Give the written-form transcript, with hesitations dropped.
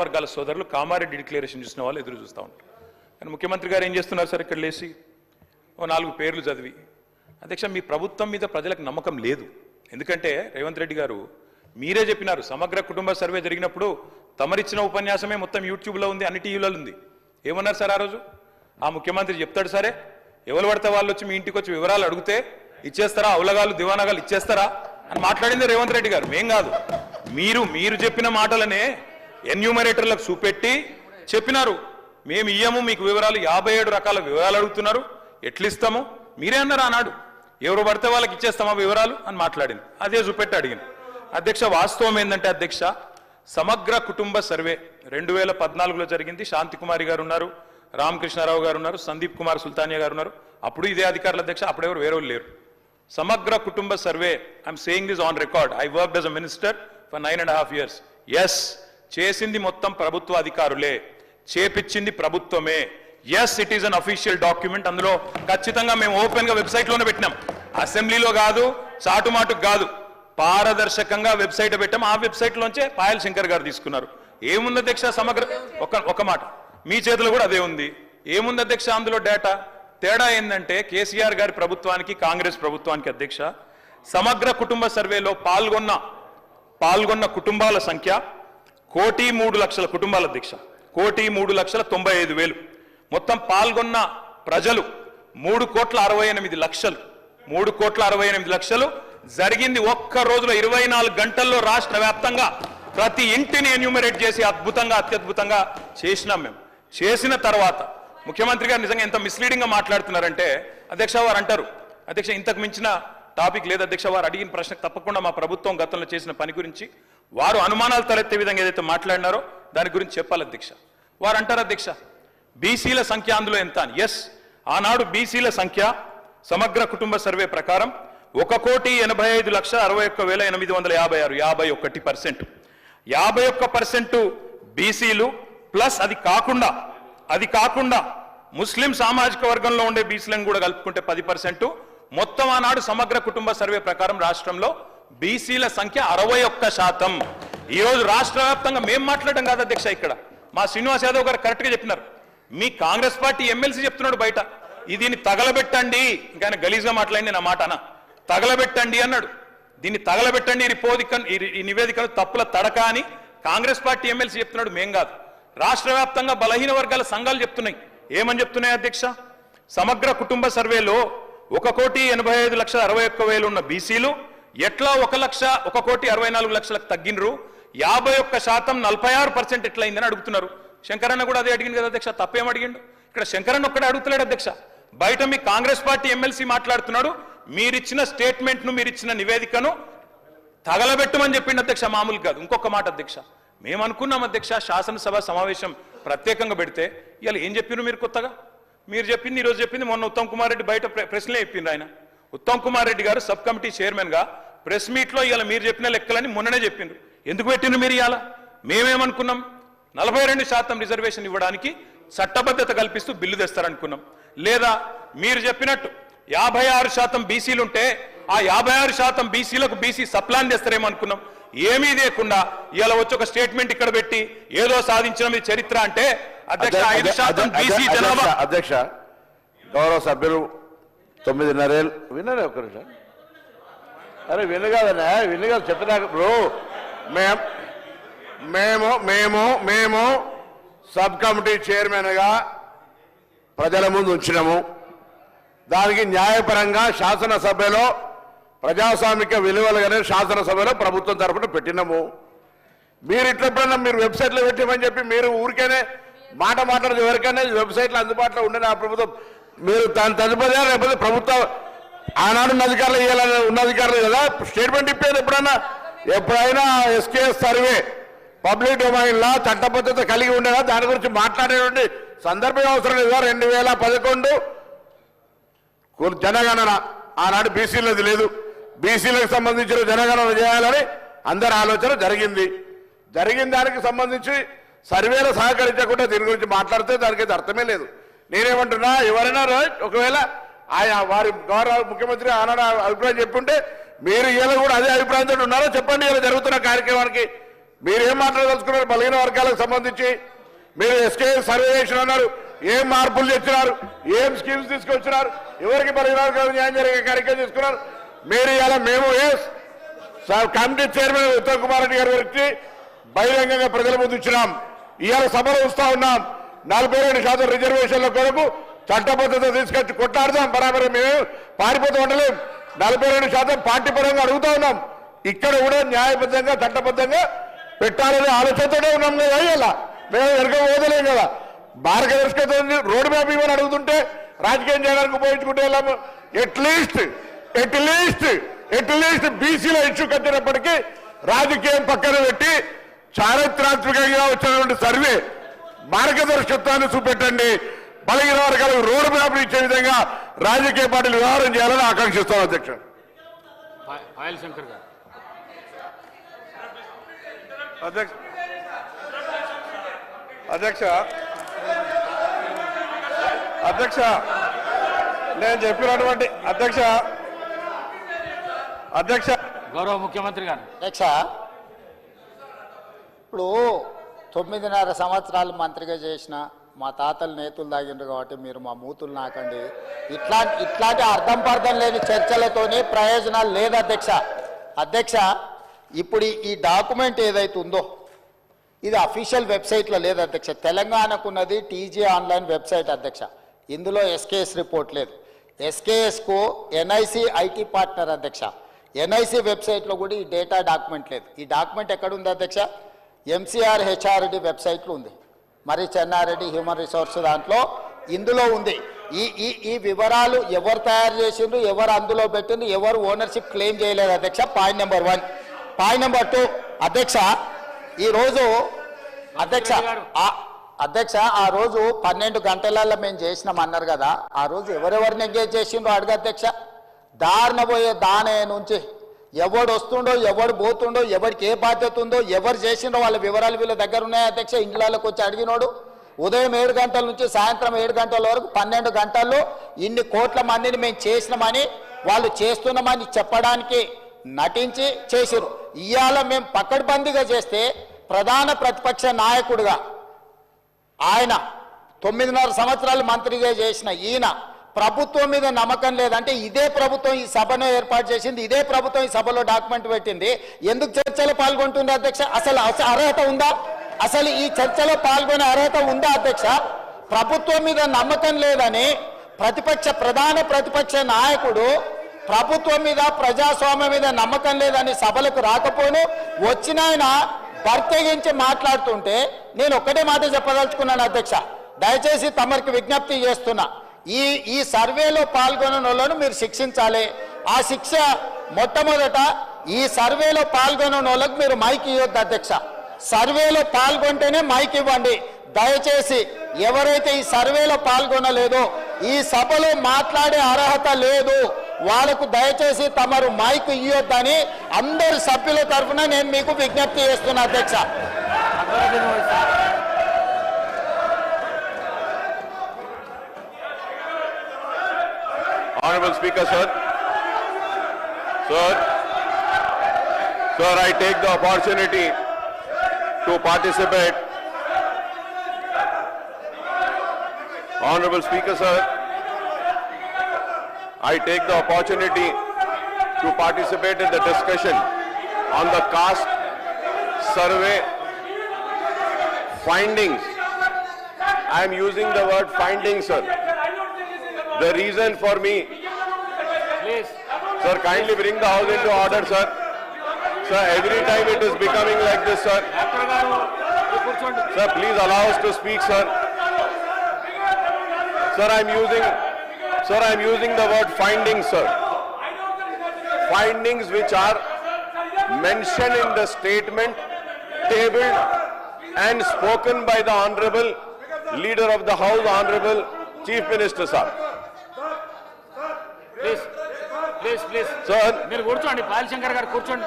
వర్గాల సోదరులు కామారెడ్డి డిక్లరేషన్ చూసిన వాళ్ళు ఎదురు చూస్తూ ఉంటారు. కానీ ముఖ్యమంత్రి గారు ఏం చేస్తున్నారు సార్? ఇక్కడ లేచి ఓ 4 పేర్లు చదివి, అధ్యక్ష మీ ప్రభుత్వం మీద ప్రజలకు నమ్మకం లేదు. ఎందుకంటే రేవంత్ రెడ్డి గారు మీరే చెప్పినారు, సమగ్ర కుటుంబ సర్వే జరిగినప్పుడు తమరిచ్చిన ఉపన్యాసమే మొత్తం యూట్యూబ్లో ఉంది, అన్ని టీవీలలో ఉంది. ఏమన్నారు సార్ ఆ రోజు? ఆ ముఖ్యమంత్రి చెప్తాడు సరే, ఎవరు పడితే వాళ్ళు వచ్చి మీ ఇంటికి వచ్చి వివరాలు అడిగితే ఇచ్చేస్తారా, అవలగాలు దివానగాలు ఇచ్చేస్తారా అని మాట్లాడింది రేవంత్ రెడ్డి గారు, మేం కాదు. మీరు చెప్పిన మాటలనే ఎన్యూమరేటర్లకు చూపెట్టి చెప్పినారు, మేము ఇయ్యము మీకు వివరాలు, 57 రకాల వివరాలు అడుగుతున్నారు, ఎట్లిస్తాము మీరే అన్నారు ఆనాడు. ఎవరు పడితే వాళ్ళకి ఇచ్చేస్తామా వివరాలు అని మాట్లాడింది, అదే చూపెట్టి అడిగింది. అధ్యక్ష వాస్తవం ఏంటంటే అధ్యక్ష, సమగ్ర కుటుంబ సర్వే 2014లో జరిగింది. శాంతికుమారి గారు ఉన్నారు, రామకృష్ణారావు గారు ఉన్నారు, సందీప్ కుమార్ సుల్తానియా గారు ఉన్నారు. అప్పుడు ఇదే అధికారులు అధ్యక్ష, అప్పుడెవరు వేరే లేరు. సమగ్ర కుటుంబ survey, I'm saying this on record, I worked as a minister for 9.5 years. Yes, చేసింది మొత్తం ప్రభుత్వ అధికారులే, చేపించింది ప్రభుత్వమే. Yes, it is an official document. అందులో ఖచ్చితంగా మేము ఓపెన్ గా వెబ్సైట్ లోనే పెట్టినాం, అసెంబ్లీలో కాదు, చాటుమాటుకు కాదు, పారదర్శకంగా వెబ్సైట్ పెట్టాం. ఆ వెబ్సైట్ లోంచే పాయల్ శంకర్ గారు తీసుకున్నారు. ఏముంది అధ్యక్ష సమగ్ర, ఒక మాట, మీ చేతిలో కూడా అదే ఉంది. ఏముంది అధ్యక్ష అందులో డేటా? తేడా ఏంటంటే కేసీఆర్ గారి ప్రభుత్వానికి కాంగ్రెస్ ప్రభుత్వానికి అధ్యక్ష, సమగ్ర కుటుంబ సర్వేలో పాల్గొన్న కుటుంబాల సంఖ్య 1,03,00,000 కుటుంబాల అధ్యక్ష, 1,03,95,000. మొత్తం పాల్గొన్న ప్రజలు 3,68,00,000. 3,68,00,000 జరిగింది ఒక్క రోజులో, 24 గంటల్లో రాష్ట్ర వ్యాప్తంగా ప్రతి ఇంటిని ఎన్యూమరేట్ చేసి అద్భుతంగా, అత్యద్భుతంగా చేసినాం మేము. చేసిన తర్వాత ముఖ్యమంత్రి గారు నిజంగా ఎంత మిస్లీడింగ్ గా మాట్లాడుతున్నారంటే అధ్యక్ష, వారు అంటారు, అధ్యక్ష ఇంతకు మించిన టాపిక్ లేదు అధ్యక్ష, వారు అడిగిన ప్రశ్నకు తప్పకుండా మా ప్రభుత్వం గతంలో చేసిన పని గురించి వారు అనుమానాలు తలెత్తే విధంగా ఏదైతే మాట్లాడినారో దాని గురించి చెప్పాలి అధ్యక్ష. వారు అంటారు అధ్యక్ష, బీసీల సంఖ్య అందులో ఎంత అని. ఎస్, ఆనాడు బీసీల సంఖ్య సమగ్ర కుటుంబ సర్వే ప్రకారం 1,85,61,856, 51%. 51% బీసీలు ప్లస్ అది కాకుండా ముస్లిం సామాజిక వర్గంలో ఉండే బీసీలను కూడా కలుపుకుంటే 10%. మొత్తం ఆనాడు సమగ్ర కుటుంబ సర్వే ప్రకారం రాష్ట్రంలో బీసీల సంఖ్య 61%. ఈ రోజు రాష్ట్ర వ్యాప్తంగా మేము మాట్లాడడం కాదు అధ్యక్ష, ఇక్కడ మా శ్రీనివాస్ యాదవ్ గారు కరెక్ట్ గా చెప్పినారు. మీ కాంగ్రెస్ పార్టీ ఎమ్మెల్సీ చెప్తున్నాడు బయట, దీన్ని తగలబెట్టండి, ఇంకా గలీజ్గా మాట్లాడింది నా మాట అన్న, తగలబెట్టండి అన్నాడు. దీన్ని తగలబెట్టండి, ఈ నివేదికను తప్పుల తడక అని కాంగ్రెస్ పార్టీ ఎమ్మెల్సీ చెప్తున్నాడు, మేం కాదు. రాష్ట్ర వ్యాప్తంగా బలహీన వర్గాల సంఘాలు చెప్తున్నాయి. ఏమని చెప్తున్నాయి అధ్యక్ష? సమగ్ర కుటుంబ సర్వేలో 1,85,61,000 ఉన్న బీసీలు ఎట్లా 1,64,00,000 తగ్గినరు, 51% 46% ఎట్లయిందని అడుగుతున్నారు. శంకరన్న కూడా అదే అడిగింది కదా అధ్యక్ష, తప్పేం అడిగిండు? ఇక్కడ శంకరన్న ఒక్కడే అడుగుతలేడు అధ్యక్ష, బయట మీ కాంగ్రెస్ పార్టీ ఎమ్మెల్సీ మాట్లాడుతున్నాడు, మీరిచ్చిన స్టేట్మెంట్ను, మీరిచ్చిన నివేదికను తగలబెట్టమని చెప్పిండు అధ్యక్ష, మామూలు కాదు. ఇంకొక మాట అధ్యక్ష, మేము అనుకున్నాం అధ్యక్ష, శాసనసభ సమావేశం ప్రత్యేకంగా పెడితే ఇవాళ ఏం చెప్పినారు మీరు కొత్తగా? మీరు చెప్పింది, ఈరోజు చెప్పింది, మొన్న ఉత్తమ్ కుమార్ రెడ్డి బయట ప్రెస్లే చెప్పిండ్రు. ఆయన ఉత్తమ్ కుమార్ రెడ్డి గారు సబ్ కమిటీ చైర్మన్ గా ప్రెస్ మీట్ లో ఇవాళ మీరు చెప్పిన లెక్కలని మొన్ననే చెప్పిండ్రు. ఎందుకు పెట్టిండ్రు మీరు? ఇవాళ మేమేమనుకున్నాం, 42% రిజర్వేషన్ ఇవ్వడానికి చట్టబద్ధత కల్పిస్తూ బిల్లు తెస్తారనుకున్నాం. లేదా మీరు చెప్పినట్టు 56% బీసీలు ఉంటే ఆ 56% బీసీలకు బీసీ సప్లాన్ తెస్తారేమో అనుకున్నాం. ఏమీ లేకుండా ఇలా వచ్చి ఒక స్టేట్మెంట్ ఇక్కడ పెట్టి ఏదో సాధించిన మీ చరిత్ర అంటే అధ్యక్ష 5% బీసీ జనాభా. అధ్యక్ష, గౌరవ సభ్యులు 9:30 ఏళ్ళు విన్నారే ఒక నిమిషం. అరే వినగాదనే, వినగాదు చెప్పినాక బ్రో, మేము సబ్ కమిటీ చైర్మన్గా ప్రజల ముందు ఉంచినాము. దానికి న్యాయపరంగా శాసనసభలో ప్రజాస్వామిక విలువలుగానే శాసనసభలో ప్రభుత్వం తరఫున పెట్టినాము. మీరు ఇట్లెప్పుడన్నా మీరు వెబ్సైట్లో పెట్టామని చెప్పి మీరు ఊరికేనే మాట్లాడదు, ఎవరికైనా వెబ్సైట్లో అందుబాటులో ఉండని ఆ ప్రభుత్వం, మీరు దాని తదుపరి లేకపోతే ప్రభుత్వం ఆనాడు ఉన్న అధికారులు ఇవ్వాలని ఉన్న అధికారులు కదా స్టేట్మెంట్ ఇప్పేది. ఎప్పుడైనా ఎస్కేఎస్ సర్వే పబ్లిక్ డొమైన్లా చట్టబద్ధత కలిగి ఉండేదా దాని గురించి మాట్లాడేటువంటి సందర్భం అవసరం లేదా? 2011 జనగణన ఆనాడు బీసీలది లేదు, బీసీలకు సంబంధించిన జనగణన చేయాలని అందరి ఆలోచన జరిగింది. దానికి సంబంధించి సర్వేలు సహకరించకుండా దీని గురించి మాట్లాడితే దానికి అర్థమే లేదు. నేనేమంటున్నా, ఎవరైనా ఒకవేళ ఆయా వారి గౌరవ ముఖ్యమంత్రి ఆనాడు అభిప్రాయం చెప్పుంటే మీరు ఇలా కూడా అదే అభిప్రాయంతో ఉన్నారో చెప్పండి. ఇలా జరుగుతున్న కార్యక్రమానికి మీరేం మాట్లాడదలుచుకున్నారు బలహీన వర్గాలకు సంబంధించి? మీరు ఎస్కే సర్వే చేసిన అన్నారు, ఏం మార్పులు తెచ్చినారు, ఏం స్కీమ్స్ తీసుకొచ్చినారు, ఎవరికి బలహీన వర్గాలకు న్యాయం జరిగే కార్యక్రమం తీసుకున్నారు? మీరు ఇవాళ మేము కమిటీ చైర్మన్ ఉత్తమ్ కుమార్ రెడ్డి గారి గురించి బహిరంగంగా ప్రజల ముందు ఇచ్చినాం. ఇవాళ సభలో వస్తా ఉన్నాం. 42% రిజర్వేషన్ల కొరకు చట్టబద్ధత తీసుకొచ్చి కొట్లాడదాం. బరాబర్ మేము పారిపోతూ ఉండలేం. 42% పార్టీ పరంగా అడుగుతా ఉన్నాం. ఇక్కడ కూడా న్యాయబద్ధంగా చట్టబద్ధంగా పెట్టాలనే ఆలోచనతోనే ఉన్నాం కదా. ఇలా మేము వెనక పోదలేం కదా. మార్గదర్శకత రోడ్ మ్యాప్ ఇవ్వని అడుగుతుంటే రాజకీయం చేయడానికి ఉపయోగించుకుంటే వెళ్ళాము. ఎట్లీస్ట్ బీసీల ఇష్యూ కట్టినప్పటికీ రాజకీయం పక్కన పెట్టి చారిత్రాత్మకంగా వచ్చినటువంటి సర్వే మార్గదర్శకత్వాన్ని చూపెట్టండి. బలహీన వర్గాలకు రోడ్ మ్యాప్ ఇచ్చే విధంగా రాజకీయ పార్టీలు వ్యవహారం చేయాలని ఆకాంక్షిస్తాం. అధ్యక్ష పాయల్ శంకర్ గారు. అధ్యక్ష నేను చెప్పినటువంటి అధ్యక్ష గౌరవ ముఖ్యమంత్రి గారు. అధ్యక్ష, ఇప్పుడు 9.5 సంవత్సరాలు మంత్రిగా చేసిన మా తాతలు నేతులు తాగిండ్రు కాబట్టి మీరు మా మూతులు నాకండి. ఇట్లాంటి అర్థం పర్థం లేని చర్చలతోని ప్రయోజనాలు లేదు అధ్యక్ష. ఇప్పుడు ఈ డాక్యుమెంట్ ఏదైతే ఉందో ఇది అఫీషియల్ వెబ్సైట్లో లేదు అధ్యక్ష. తెలంగాణకున్నది టీజీ ఆన్లైన్ వెబ్సైట్ అధ్యక్ష. ఇందులో ఎస్కేఎస్ రిపోర్ట్ లేదు. ఎస్కేఎస్కు ఎన్ఐసి ఐటీ పార్ట్నర్ అధ్యక్ష. ఎన్ఐసి వెబ్సైట్లో కూడా ఈ డేటా డాక్యుమెంట్ లేదు. ఈ డాక్యుమెంట్ ఎక్కడుంది అధ్యక్ష? ఎంసీఆర్ హెచ్ఆర్డి వెబ్సైట్లో ఉంది. మరి చెన్నారెడ్డి హ్యూమన్ రిసోర్స్ దాంట్లో ఇందులో ఉంది. ఈ వివరాలు ఎవరు తయారు చేసిండ్రు, ఎవరు అందులో పెట్టిండ్రు, ఎవరు ఓనర్షిప్ క్లెయిమ్ చేయలేదు అధ్యక్ష. Point number 1. పాయింట్ నెంబర్ 2 అధ్యక్ష, ఈరోజు అధ్యక్ష ఆ రోజు 12 గంటలలో మేము చేసినాం అన్నారు కదా. ఆ రోజు ఎవరెవరిని ఎంగేజ్ చేసిండ్రో అడుగు అధ్యక్ష. దారిన పోయే దానే నుంచి ఎవడు వస్తుండో, ఎవడు పోతుండో, ఎవరికి ఏ బాధ్యత ఉందో, ఎవరు చేసిండో వాళ్ళ వివరాలు వీళ్ళ దగ్గర ఉన్నాయి అధ్యక్ష. ఇండ్లలోకి వచ్చి అడిగినోడు ఉదయం 7 గంటల నుంచి సాయంత్రం 7 గంటల వరకు 12 గంటల్లో ఇన్ని కోట్ల మందిని మేము చేసినామని వాళ్ళు చేస్తున్నామని చెప్పడానికి నటించి చేసిరు. ఇవాళ మేము పకడ్బందీగా చేస్తే ప్రధాన ప్రతిపక్ష నాయకుడిగా ఆయన 9.5 సంవత్సరాలు మంత్రిగా చేసిన ఈయన ప్రభుత్వం మీద నమ్మకం లేదంటే ఇదే ప్రభుత్వం ఈ సభను ఏర్పాటు చేసింది, ఇదే ప్రభుత్వం ఈ సభలో డాక్యుమెంట్ పెట్టింది. ఎందుకు చర్చలో పాల్గొంటుంది అధ్యక్ష? అసలు అర్హత ఉందా? అసలు ఈ చర్చలో పాల్గొనే అర్హత ఉందా అధ్యక్ష? ప్రభుత్వం మీద నమ్మకం లేదని ప్రధాన ప్రతిపక్ష నాయకుడు ప్రభుత్వం మీద ప్రజాస్వామ్యం మీద నమ్మకం లేదని సభలకు రాకపోను వచ్చిన ఆయన బర్తగించి మాట్లాడుతుంటే నేను ఒక్కటే మాట చెప్పదలుచుకున్నాను అధ్యక్ష. దయచేసి తమరికి విజ్ఞప్తి చేస్తున్నా, ఈ సర్వేలో పాల్గొన్న వాళ్ళను మీరు శిక్షించాలి. ఆ శిక్ష మొట్టమొదట ఈ సర్వేలో పాల్గొన్న వాళ్ళకు మీరు మైక్ ఇవ్వద్దు అధ్యక్ష. సర్వేలో పాల్గొంటేనే మైక్ ఇవ్వండి దయచేసి. ఎవరైతే ఈ సర్వేలో పాల్గొనలేదో, ఈ సభలో మాట్లాడే అర్హత లేదు, వాళ్ళకు దయచేసి తమరు మైక్ ఇవ్వద్దని అందరి సభ్యుల తరఫున నేను మీకు విజ్ఞప్తి చేస్తున్నా అధ్యక్ష. Honorable Speaker, sir, I take the opportunity to participate. Honorable Speaker, sir, I take the opportunity to participate in the discussion on the caste survey findings. I am using the word findings, sir. The reason for me, Please. sir, kindly bring the house into order, sir. Sir, every time it is becoming like this, sir. Doctor గారు కూర్చోండి. Sir, please allow us to speak, sir. Sir, I am using the word findings, sir. Findings which are mentioned in the statement tabled and spoken by the Honorable Leader of the House, Honorable Chief Minister, sir. Please Sir, మీరు కూర్చోండి. పాయల్ శంకర్ గారు కూర్చోండి.